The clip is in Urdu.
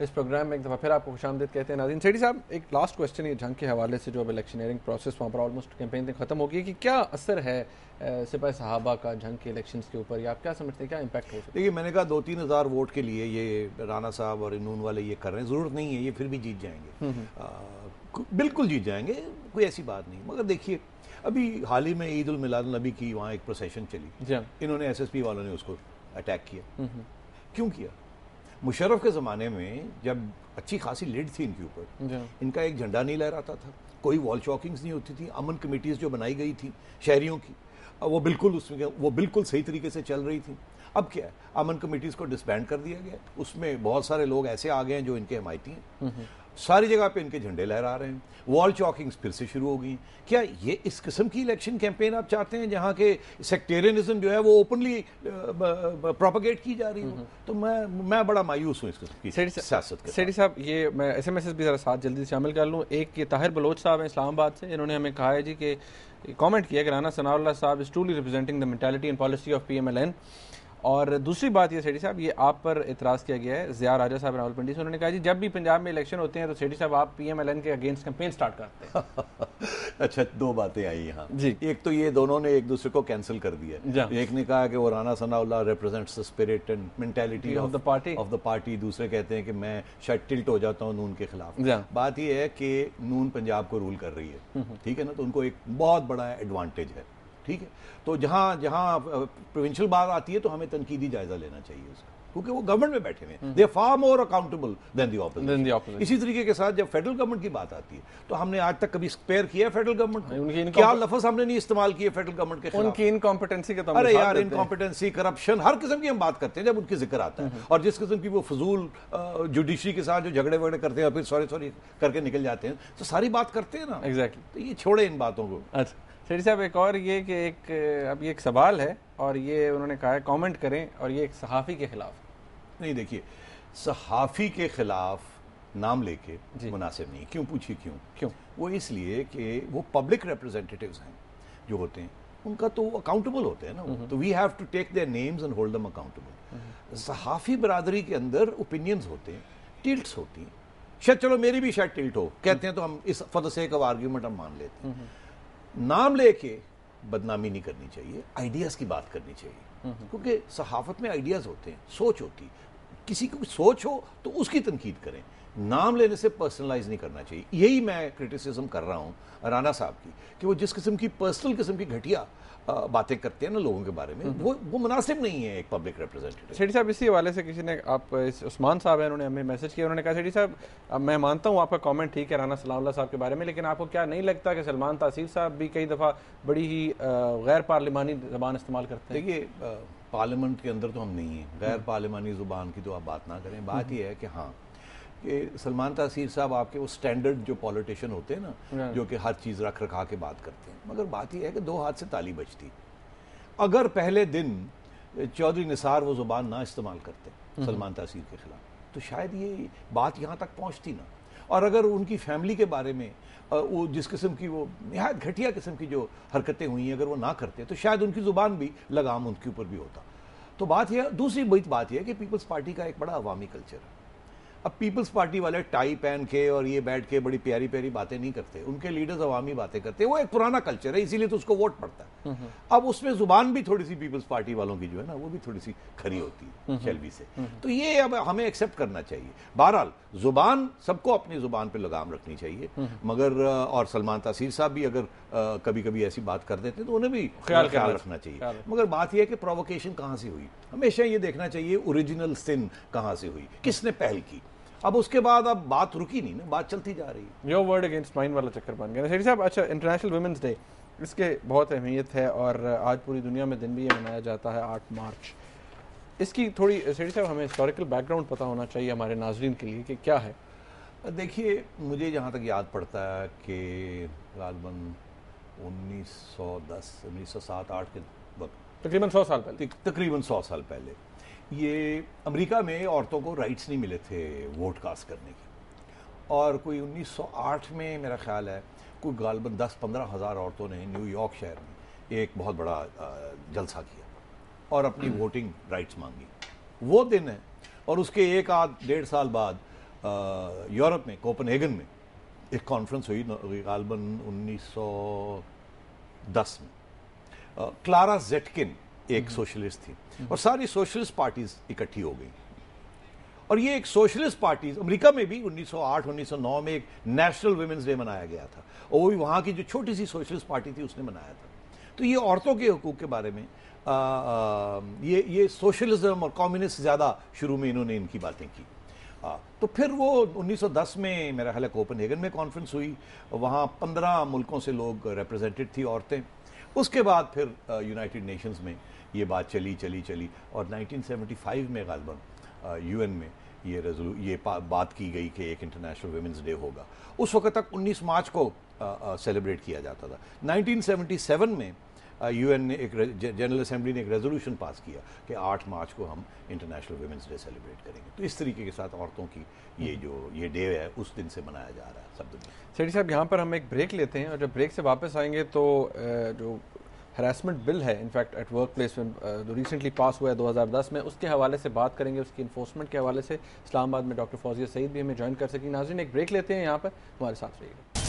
اس پروگرام میں ایک دفعہ پھر آپ کو خوشامدید کہتے ہیں. ناظرین, سیٹھی صاحب ایک لاسٹ کویسچن یہ جنگ کے حوالے سے, جو اب الیکشنئرنگ پروسیس وہاں پر آلموسٹ کیمپین تک ختم ہو گئی ہے, کہ کیا اثر ہے سپاہی صحابہ کا جنگ کے الیکشنز کے اوپر, یا آپ کیا سمجھتے ہیں کیا امپیکٹ ہو سکتا ہے؟ دیکھیے میں نے کہا 2-3 ہزار ووٹ کے لیے یہ رانا صاحب اور نون والے یہ کر رہے ہیں, ضرورت نہیں ہے, یہ پھر بھی جیت جائیں گے, بالکل جیت جائیں گے, کوئی ایسی بات نہیں. مگر دیکھیے ابھی حال ہی میں عید المیلاد النبی کی وہاں ایک پروسیشن چلی, انہوں نے ایس ایس پی والوں نے اس کو اٹیک کیا. کیوں کیا؟ مشرف کے زمانے میں جب اچھی خاصی لیڈ تھی ان کے اوپر, ان کا ایک جھنڈا نہیں لہراتا تھا, کوئی وال چاکنگز نہیں ہوتی تھی, امن کمیٹیز جو بنائی گئی تھیں شہریوں کی وہ بالکل صحیح طریقے سے چل رہی تھیں. اب کیا ہے, امن کمیٹیز کو ڈسبینڈ کر دیا گیا, اس میں بہت سارے لوگ ایسے آ گئے ہیں جو ان کے حمایتی ہیں, ساری جگہ پہ ان کے جھنڈے لہرا رہے ہیں, وال چاکنگز پھر سے شروع ہو گئی. کیا یہ اس قسم کی الیکشن کیمپین آپ چاہتے ہیں جہاں کے سیکٹیرینزم جو ہے وہ اوپنلی پروپیگیٹ کی جا رہی ہو؟ تو میں بڑا مایوس ہوں اس قسم کی سیاست کے. سیٹھی صاحب یہ میں ایس ایم ایس بھی ذرا ساتھ جلدی سے شامل کر لوں. ایک یہ طاہر بلوچ صاحب ہیں اسلام آباد سے, انہوں نے ہمیں کہا ہے جی کہ کامنٹ کیا کہ رانا ثناء اللہ صاحب is truly representing the mentality and policy of P M L N. اور دوسری بات یہ سیٹھی صاحب, یہ آپ پر اعتراض کیا گیا ہے ضیاء راجہ صاحب راولپنڈی سے, انہوں نے کہا جی جب بھی پنجاب میں الیکشن ہوتے ہیں تو سیٹھی صاحب آپ پی ایم ایل این کے اگینسٹ کیمپین سٹارٹ کرتے ہیں. اچھا, 2 باتیں آئی یہاں جی. ایک تو یہ دونوں نے ایک دوسرے کو کینسل کر دیا, ایک نے کہا کہ وہ Rana Sanaullah represents the spirit and mentality of the party, دوسرے کہتے ہیں کہ میں شاید ٹلٹ ہو جاتا ہوں نون کے خلاف. بات یہ ہے کہ نون پنجاب کو رول کر رہی ہے, ٹھیک ہے نا, تو ان کو ایک بہت بڑا ایڈوانٹیج ہے, ٹھیک ہے. تو جہاں پروونشل بات آتی ہے تو ہمیں تنقیدی جائزہ لینا چاہیے اس کا, کیونکہ وہ گورنمنٹ میں بیٹھے ہوئے ہیں, they are far more accountable than the opposition. اسی طریقے کے ساتھ جب فیڈرل گورنمنٹ کی بات آتی ہے تو ہم نے آج تک کبھی اسپیئر کیا ہے فیڈرل گورنمنٹ, کیا لفظ ہم نے نہیں استعمال کیے فیڈرل گورنمنٹ کے خلاف, ان کی انکمپیٹنسی کا. ارے یار, انکمپیٹنسی, کرپشن, ہر قسم کی ہم بات کرتے ہیں جب ان کی ذکر آتا ہے, اور جس قسم کی وہ فضول جوڈیشری کے ساتھ جو جھگڑے وگڑے کرتے ہیں پھر سوری کر کے نکل جاتے ہیں, تو ساری بات کرتے ہیں نا. ایگزیکٹلی, تو یہ چھوڑے ان باتوں کو. اچھا سیٹھی صاحب, ایک اور یہ کہ اب یہ ایک سوال ہے اور یہ انہوں نے کہا ہے کامنٹ کریں, اور یہ ایک صحافی کے خلاف. نہیں دیکھیے, صحافی کے خلاف نام لے کے مناسب نہیں. کیوں پوچھیے کیوں؟ وہ اس لیے کہ وہ پبلک ریپرزینٹیٹیوز ہیں جو ہوتے ہیں, ان کا تو اکاؤنٹیبل ہوتے ہیں نا, تو we have to take their names and hold them accountable. صحافی برادری کے اندر اوپینینز ہوتے ہیں, ٹلٹس ہوتی ہیں, شاید چلو میری بھی شاید ٹلٹ ہو, کہتے ہیں تو ہم اس for the sake of argument ہم مان لیتے ہیں. نام لے کے بدنامی نہیں کرنی چاہیے, آئیڈیاز کی بات کرنی چاہیے, کیونکہ صحافت میں آئیڈیاز ہوتے ہیں, سوچ ہوتی, کسی کو سوچ ہو تو اس کی تنقید کریں, نام لینے سے پرسنلائز نہیں کرنا چاہیے. یہی میں کرٹیسزم کر رہا ہوں رانا صاحب کی, کہ وہ جس قسم کی پرسنل قسم کی گھٹیا باتیں کرتے ہیں نا لوگوں کے بارے میں, وہ مناسب نہیں ہے ایک پبلک ریپرزینٹیٹیو. سیٹھی صاحب اسی حوالے سے کسی نے, آپ عثمان صاحب ہیں, انہوں نے ہمیں میسج کیا, انہوں نے کہا سیٹھی صاحب میں مانتا ہوں آپ کا کامنٹ ٹھیک ہے رانا ثناء اللہ صاحب کے بارے میں, لیکن آپ کو کیا نہیں لگتا کہ سلمان تاثیر صاحب بھی کئی دفعہ بڑی ہی غیر پارلیمانی زبان استعمال کرتے ہیں؟ دیکھیے پارلیمنٹ کے اندر تو ہم نہیں ہیں, غیر پارلیمانی زبان کی تو آپ بات نہ کریں. بات یہ ہے کہ ہاں کہ سلمان تاثیر صاحب آپ کے وہ سٹینڈرڈ جو پولیٹیشین ہوتے ہیں نا, جو کہ ہر چیز رکھ رکھا کے بات کرتے ہیں, مگر بات یہ ہے کہ 2 ہاتھ سے تالی بجتی. اگر پہلے دن چودھری نثار وہ زبان نہ استعمال کرتے سلمان تاثیر کے خلاف تو شاید یہ بات یہاں تک پہنچتی نہ. اور اگر ان کی فیملی کے بارے میں وہ جس قسم کی وہ نہایت گھٹیا قسم کی جو حرکتیں ہوئی ہیں اگر وہ نہ کرتے تو شاید ان کی زبان بھی لگام ان کے اوپر بھی ہوتا. تو بات یہ, دوسری بات یہ ہے کہ پیپلز پارٹی کا ایک بڑا عوامی کلچر ہے. اب پیپلز پارٹی والے ٹائی پہن کے اور یہ بیٹھ کے بڑی پیاری پیاری باتیں نہیں کرتے, ان کے لیڈرز عوامی باتیں کرتے ہیں, وہ ایک پرانا کلچر ہے, اسی لیے تو اس کو ووٹ پڑتا ہے. اب اس میں زبان بھی تھوڑی سی پیپلز پارٹی والوں کی جو ہے نا وہ بھی تھوڑی سی کھری ہوتی ہے شیلوی سے, تو یہ اب ہمیں ایکسیپٹ کرنا چاہیے. بہرحال زبان سب کو اپنی زبان پہ لگام رکھنی چاہیے, مگر اور سلمان تاثیر صاحب بھی اگر کبھی کبھی ایسی بات کر دیتے تو انہیں بھی خیال رکھنا چاہیے. مگر بات یہ ہے کہ پرووکیشن کہاں سے ہوئی, ہمیشہ یہ دیکھنا چاہیے اوریجنل سن کہاں سے ہوئی, کس نے پہل کی. اب اس کے بعد اب بات رکی نہیں نا, بات چلتی جا رہی ہے. یور ورڈ اگینسٹ مائن والا چکر بن گیا. سیٹھی صاحب اچھا, انٹرنیشنل ویمنس ڈے, اس کے بہت اہمیت ہے اور آج پوری دنیا میں دن بھی یہ منایا جاتا ہے 8 مارچ. اس کی تھوڑی سیٹھی صاحب ہمیں ہسٹوریکل بیک گراؤنڈ پتہ ہونا چاہیے ہمارے ناظرین کے لیے کہ کیا ہے. دیکھیے مجھے جہاں تک یاد پڑتا ہے کہ غالباً 1907-8 کے وقت, تقریباً 100 سال پہلے یہ امریکہ میں عورتوں کو رائٹس نہیں ملے تھے ووٹ کاسٹ کرنے کی, اور کوئی 1908 میں میرا خیال ہے کوئی غالباً 10-15 ہزار عورتوں نے نیو یارک شہر میں ایک بہت بڑا جلسہ کیا اور اپنی ووٹنگ رائٹس مانگی. وہ دن ہے, اور اس کے 1-1.5 سال بعد یورپ میں کوپن ہیگن میں ایک کانفرنس ہوئی غالباً 1910 میں. کلارا زیٹکن ایک سوشلسٹ تھی اور ساری سوشلسٹ پارٹیز اکٹھی ہو گئی, اور یہ ایک سوشلسٹ پارٹیز امریکہ میں بھی 1908-1909 میں ایک نیشنل ویمنز ڈے منایا گیا تھا, اور وہ بھی وہاں کی جو چھوٹی سی سوشلسٹ پارٹی تھی اس نے منایا تھا. تو یہ عورتوں کے حقوق کے بارے میں یہ سوشلزم اور کمیونسٹ زیادہ شروع میں انہوں نے ان کی باتیں کی. تو پھر وہ 1910 میں میرا خیال ہے کوپن ہیگن میں کانفرنس ہوئی, وہاں 15 ملکوں سے لوگ ریپرزینٹڈ تھی عورتیں. اس کے بعد پھر یونائٹڈ نیشنز میں یہ بات چلی اور 1975 میں غالباً UN میں یہ بات کی گئی کہ ایک انٹرنیشنل ویمنز ڈے ہوگا. اس وقت تک 19 مارچ کو سیلیبریٹ کیا جاتا تھا. 1977 میں UN نے جنرل اسمبلی نے ایک ریزولوشن پاس کیا کہ 8 مارچ کو ہم انٹرنیشنل ویمنز ڈے سیلیبریٹ کریں گے. تو اس طریقے کے ساتھ عورتوں کی یہ ڈے ہے اس دن سے منایا جا رہا ہے سب دنیا. سیٹھی صاحب یہاں پر ہم ایک بریک لیتے ہیں, اور جب بریک سے واپس آئیں گے تو جو ہراسمنٹ بل ہے انفیکٹ ایٹ ورک پلیس میں جو ریسنٹلی پاس ہوا ہے 2010 میں, اس کے حوالے سے بات کریں گے, اس کی انفورسمنٹ کے حوالے سے. اسلام آباد میں ڈاکٹر فوزیہ سعید بھی ہمیں جوائن کر سکیں. ناظرین ایک بریک لیتے ہیں, یہاں پر ہمارے ساتھ رہیے گا.